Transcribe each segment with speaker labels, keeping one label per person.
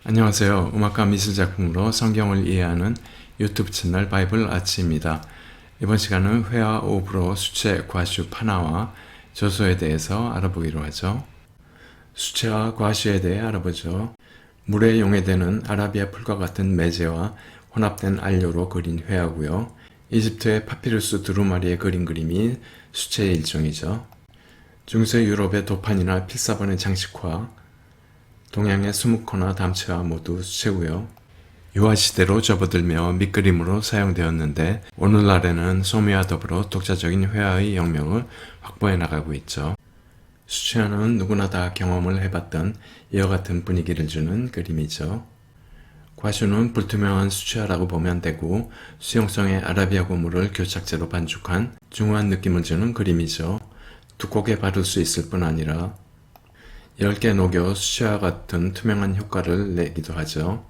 Speaker 1: 안녕하세요. 음악과 미술작품으로 성경을 이해하는 유튜브 채널 바이블 아치입니다. 이번 시간은 회화 오브로 수채, 과슈, 파나와 조소에 대해서 알아보기로 하죠. 수채와 과슈에 대해 알아보죠. 물에 용해되는 아라비아 풀과 같은 매제와 혼합된 안료로 그린 회화고요. 이집트의 파피루스 두루마리에 그린 그림이 수채의 일종이죠. 중세 유럽의 도판이나 필사본의 장식화, 동양의 수묵화나 담채화 모두 수채고요. 유화시대로 접어들며 밑그림으로 사용되었는데 오늘날에는 소미와 더불어 독자적인 회화의 영역을 확보해 나가고 있죠. 수채화는 누구나 다 경험을 해봤던 이와 같은 분위기를 주는 그림이죠. 과슈는 불투명한 수채화라고 보면 되고 수용성의 아라비아 고무를 교착제로 반죽한 중후한 느낌을 주는 그림이죠. 두껍게 바를 수 있을 뿐 아니라 얇게 녹여 수채화 같은 투명한 효과를 내기도 하죠.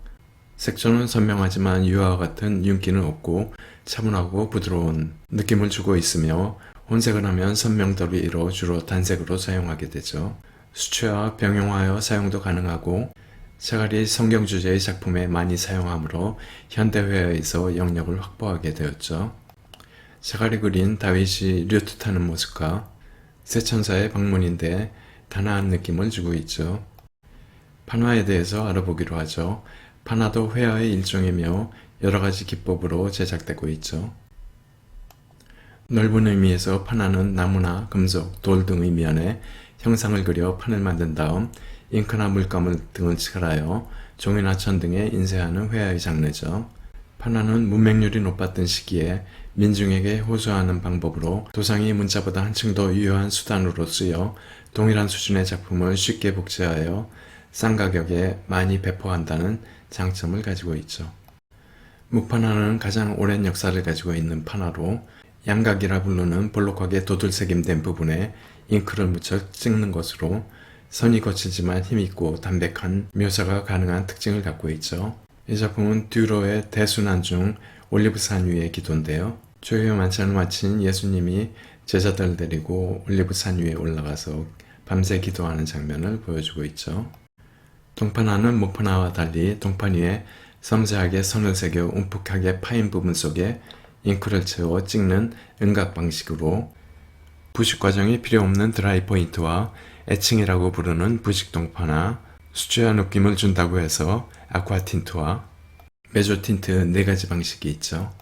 Speaker 1: 색조는 선명하지만 유화와 같은 윤기는 없고 차분하고 부드러운 느낌을 주고 있으며 혼색을 하면 선명도를 이뤄 주로 단색으로 사용하게 되죠. 수채화 병용하여 사용도 가능하고 샤갈이 성경 주제의 작품에 많이 사용하므로 현대회화에서 영역을 확보하게 되었죠. 샤갈이 그린 다윗이 류트 타는 모습과 새 천사의 방문인데 단아한 느낌을 주고 있죠. 판화에 대해서 알아보기로 하죠. 판화도 회화의 일종이며 여러가지 기법으로 제작되고 있죠. 넓은 의미에서 판화는 나무나 금속, 돌 등의 면에 형상을 그려 판을 만든 다음 잉크나 물감을 등을 칠하여 종이나 천 등에 인쇄하는 회화의 장르죠. 판화는 문맹률이 높았던 시기에 민중에게 호소하는 방법으로 도상이 문자보다 한층 더 유효한 수단으로 쓰여 동일한 수준의 작품을 쉽게 복제하여 싼 가격에 많이 배포한다는 장점을 가지고 있죠. 묵판화는 가장 오랜 역사를 가지고 있는 판화로 양각이라 부르는 볼록하게 도들새김된 부분에 잉크를 묻혀 찍는 것으로 선이 거칠지만 힘있고 담백한 묘사가 가능한 특징을 갖고 있죠. 이 작품은 듀로의 대순환 중 올리브산 위의 기도인데요. 초유의 만찬을 마친 예수님이 제자들을 데리고 올리브산 위에 올라가서 밤새 기도하는 장면을 보여주고 있죠. 동판화는 목판화와 달리 동판 위에 섬세하게 선을 새겨 움푹하게 파인 부분 속에 잉크를 채워 찍는 은각 방식으로 부식 과정이 필요 없는 드라이 포인트와 애칭이라고 부르는 부식 동판화, 수채화 느낌을 준다고 해서 아쿠아 틴트와 메조 틴트 네 가지 방식이 있죠.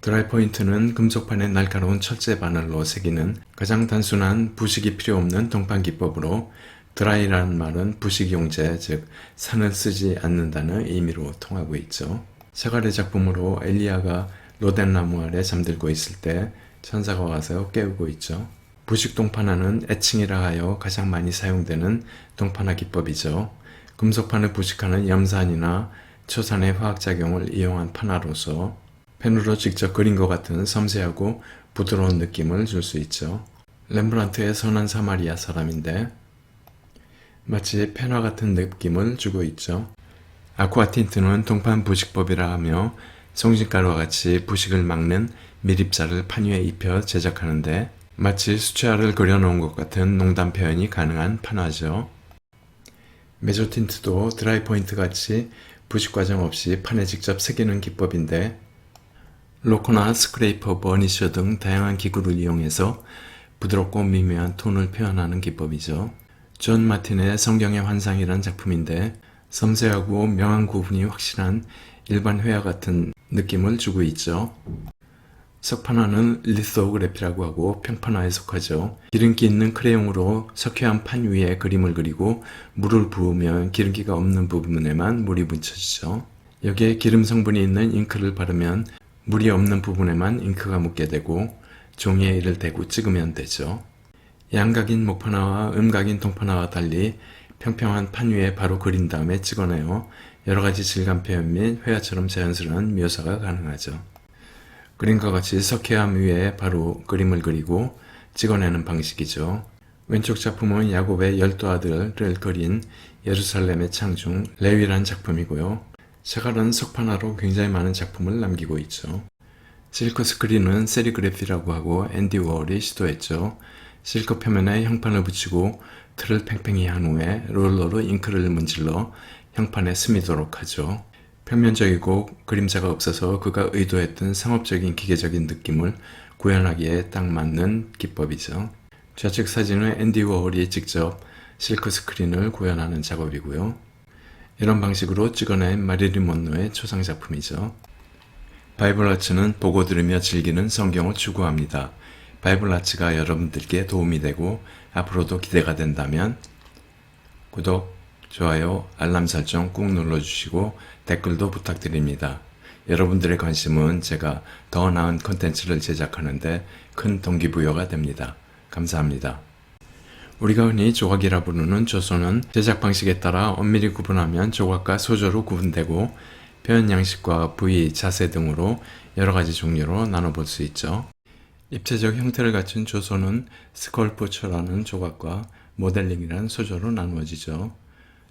Speaker 1: 드라이 포인트는 금속판에 날카로운 철제 바늘로 새기는 가장 단순한 부식이 필요 없는 동판 기법으로 드라이라는 말은 부식 용제, 즉 산을 쓰지 않는다는 의미로 통하고 있죠. 샤갈의 작품으로 엘리야가 로덴 나무 아래 잠들고 있을 때 천사가 와서 깨우고 있죠. 부식 동판화는 애칭이라 하여 가장 많이 사용되는 동판화 기법이죠. 금속판을 부식하는 염산이나 초산의 화학작용을 이용한 판화로서 펜으로 직접 그린 것 같은 섬세하고 부드러운 느낌을 줄 수 있죠. 렘브란트의 선한 사마리아 사람인데 마치 펜화 같은 느낌을 주고 있죠. 아쿠아 틴트는 동판 부식법이라 하며 송진가루와 같이 부식을 막는 밀입자를 판 위에 입혀 제작하는데 마치 수채화를 그려놓은 것 같은 농담 표현이 가능한 판화죠. 메조 틴트도 드라이 포인트 같이 부식 과정 없이 판에 직접 새기는 기법인데 로커나 스크레이퍼, 버니셔 등 다양한 기구를 이용해서 부드럽고 미묘한 톤을 표현하는 기법이죠. 존 마틴의 성경의 환상이란 작품인데 섬세하고 명암 구분이 확실한 일반 회화 같은 느낌을 주고 있죠. 석판화는 리소그래피라고 하고 평판화에 속하죠. 기름기 있는 크레용으로 석회한 판 위에 그림을 그리고 물을 부으면 기름기가 없는 부분에만 물이 묻혀지죠. 여기에 기름 성분이 있는 잉크를 바르면 물이 없는 부분에만 잉크가 묻게 되고 종이에 이를 대고 찍으면 되죠. 양각인 목판화와 음각인 동판화와 달리 평평한 판 위에 바로 그린 다음에 찍어내어 여러가지 질감 표현 및 회화처럼 자연스러운 묘사가 가능하죠. 그림과 같이 석회암 위에 바로 그림을 그리고 찍어내는 방식이죠. 왼쪽 작품은 야곱의 12 아들을 그린 예루살렘의 창중 레위란 작품이고요. 샤갈은 석판화로 굉장히 많은 작품을 남기고 있죠. 실크 스크린은 세리그래피라고 하고 앤디 워홀이 시도했죠. 실크 표면에 형판을 붙이고 틀을 팽팽히 한 후에 롤러로 잉크를 문질러 형판에 스미도록 하죠. 평면적이고 그림자가 없어서 그가 의도했던 상업적인 기계적인 느낌을 구현하기에 딱 맞는 기법이죠. 좌측 사진은 앤디 워홀이 직접 실크 스크린을 구현하는 작업이고요. 이런 방식으로 찍어낸 마릴린 먼로의 초상작품이죠. 바이블 아츠는 보고 들으며 즐기는 성경을 추구합니다. 바이블 아츠가 여러분들께 도움이 되고 앞으로도 기대가 된다면 구독, 좋아요, 알람 설정 꾹 눌러주시고 댓글도 부탁드립니다. 여러분들의 관심은 제가 더 나은 콘텐츠를 제작하는데 큰 동기부여가 됩니다. 감사합니다. 우리가 흔히 조각이라 부르는 조소는 제작 방식에 따라 엄밀히 구분하면 조각과 소조로 구분되고 표현 양식과 부위, 자세 등으로 여러 가지 종류로 나눠볼 수 있죠. 입체적 형태를 갖춘 조소는 스컬프처라는 조각과 모델링이라는 소조로 나누어지죠.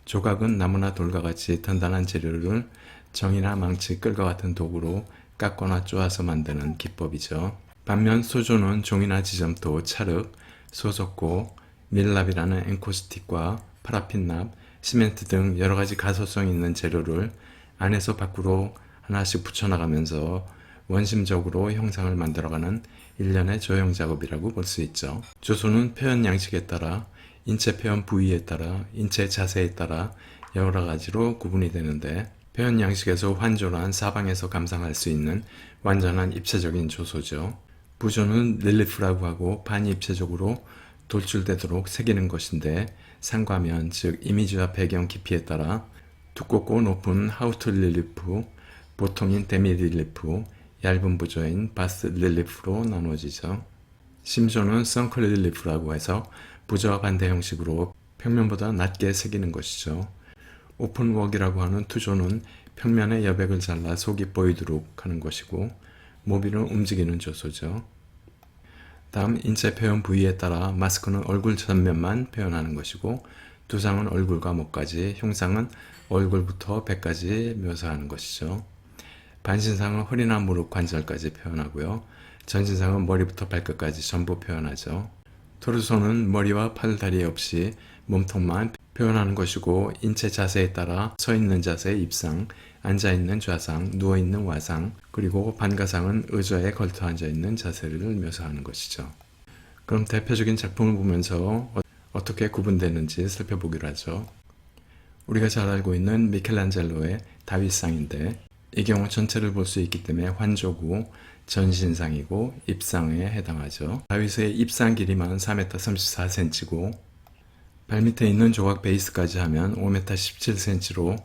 Speaker 1: 조각은 나무나 돌과 같이 단단한 재료를 정이나 망치, 끌과 같은 도구로 깎거나 쪼아서 만드는 기법이죠. 반면 소조는 종이나 지점토, 찰흙, 소속고, 밀랍이라는 엔코스틱과 파라핀납, 시멘트 등 여러 가지 가소성 있는 재료를 안에서 밖으로 하나씩 붙여나가면서 원심적으로 형상을 만들어가는 일련의 조형 작업이라고 볼 수 있죠. 조소는 표현 양식에 따라, 인체 표현 부위에 따라, 인체 자세에 따라 여러 가지로 구분이 되는데 표현 양식에서 환조란 사방에서 감상할 수 있는 완전한 입체적인 조소죠. 부조는 릴리프라고 하고 반입체적으로 돌출되도록 새기는 것인데 상과면, 즉 이미지와 배경 깊이에 따라 두껍고 높은 하우트 릴리프, 보통인 데미 릴리프, 얇은 부조인 바스 릴리프로 나누어지죠. 심조는 선클 릴리프라고 해서 부조와 반대 형식으로 평면보다 낮게 새기는 것이죠. 오픈웍이라고 하는 투조는 평면의 여백을 잘라 속이 보이도록 하는 것이고 모빌은 움직이는 조소죠. 다음 인체 표현 부위에 따라 마스크는 얼굴 전면만 표현하는 것이고 두상은 얼굴과 목까지, 흉상은 얼굴부터 배까지 묘사하는 것이죠. 반신상은 허리나 무릎 관절까지 표현하고요. 전신상은 머리부터 발끝까지 전부 표현하죠. 토르소는 머리와 팔, 다리 없이 몸통만 표현하는 것이고 인체 자세에 따라 서 있는 자세, 입상, 앉아 있는 좌상, 누워 있는 와상, 그리고 반가상은 의자에 걸터 앉아 있는 자세를 묘사하는 것이죠. 그럼 대표적인 작품을 보면서 어떻게 구분되는지 살펴보기로 하죠. 우리가 잘 알고 있는 미켈란젤로의 다윗상인데 이 경우 전체를 볼 수 있기 때문에 환조고 전신상이고 입상에 해당하죠. 다윗의 입상 길이만 4m 34cm고 발밑에 있는 조각 베이스까지 하면 5m 17cm로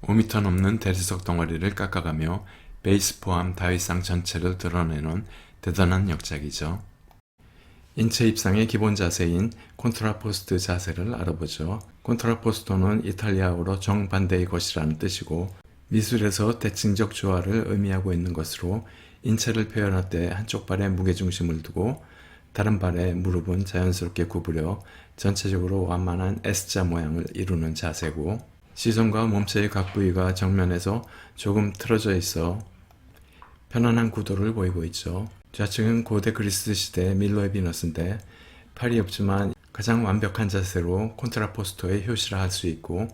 Speaker 1: 5m 넘는 대리석 덩어리를 깎아가며 베이스 포함 다윗상 전체를 드러내는 대단한 역작이죠. 인체 입상의 기본 자세인 콘트라포스트 자세를 알아보죠. 콘트라포스토는 이탈리아어로 정반대의 것이라는 뜻이고 미술에서 대칭적 조화를 의미하고 있는 것으로 인체를 표현할 때 한쪽 발에 무게중심을 두고 다른 발의 무릎은 자연스럽게 구부려 전체적으로 완만한 S자 모양을 이루는 자세고 시선과 몸체의 각 부위가 정면에서 조금 틀어져 있어 편안한 구도를 보이고 있죠. 좌측은 고대 그리스 시대 밀로의 비너스인데 팔이 없지만 가장 완벽한 자세로 콘트라포스토의 효시라 할 수 있고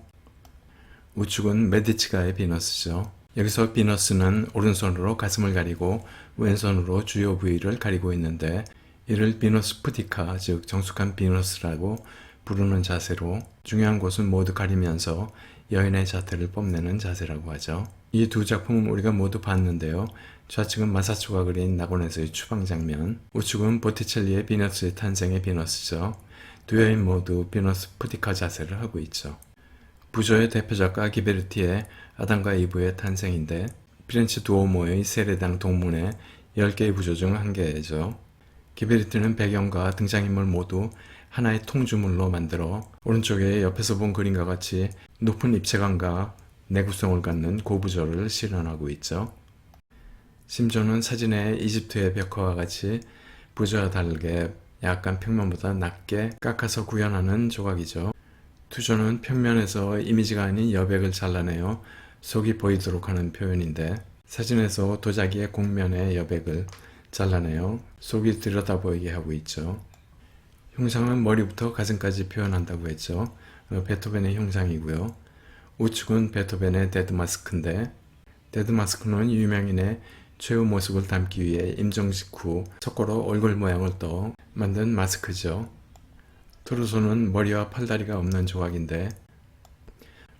Speaker 1: 우측은 메디치가의 비너스죠. 여기서 비너스는 오른손으로 가슴을 가리고 왼손으로 주요 부위를 가리고 있는데 이를 비너스 푸디카, 즉 정숙한 비너스라고 부르는 자세로 중요한 곳은 모두 가리면서 여인의 자태를 뽐내는 자세라고 하죠. 이 두 작품은 우리가 모두 봤는데요. 좌측은 마사초가 그린 낙원에서의 추방 장면, 우측은 보티첼리의 비너스의 탄생의 비너스죠. 두 여인 모두 비너스 푸디카 자세를 하고 있죠. 부조의 대표작가 기베르티의 아담과 이브의 탄생인데 피렌체 두오모의 세례당 동문의 10개의 부조 중 한 개죠. 기베르티는 배경과 등장인물 모두 하나의 통주물로 만들어 오른쪽에 옆에서 본 그림과 같이 높은 입체감과 내구성을 갖는 고부조를 실현하고 있죠. 심조는 사진의 이집트의 벽화와 같이 부조와 다르게 약간 평면보다 낮게 깎아서 구현하는 조각이죠. 투조는 평면에서 이미지가 아닌 여백을 잘라내어 속이 보이도록 하는 표현인데 사진에서 도자기의 곡면의 여백을 잘라내어 속이 들여다보이게 하고 있죠. 흉상은 머리부터 가슴까지 표현한다고 했죠. 베토벤의 흉상이고요. 우측은 베토벤의 데드마스크인데, 데드마스크는 유명인의 최후 모습을 담기 위해 임종식 후 석고로 얼굴 모양을 떠 만든 마스크죠. 토르소는 머리와 팔다리가 없는 조각인데,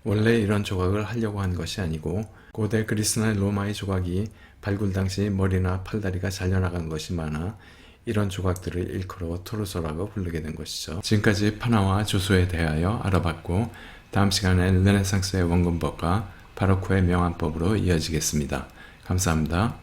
Speaker 1: 원래 이런 조각을 하려고 한 것이 아니고 고대 그리스나 로마의 조각이 발굴 당시 머리나 팔다리가 잘려나간 것이 많아 이런 조각들을 일컬어 토르소라고 부르게 된 것이죠. 지금까지 파나와 조소에 대하여 알아봤고, 다음 시간에 르네상스의 원근법과 바로크의 명암법으로 이어지겠습니다. 감사합니다.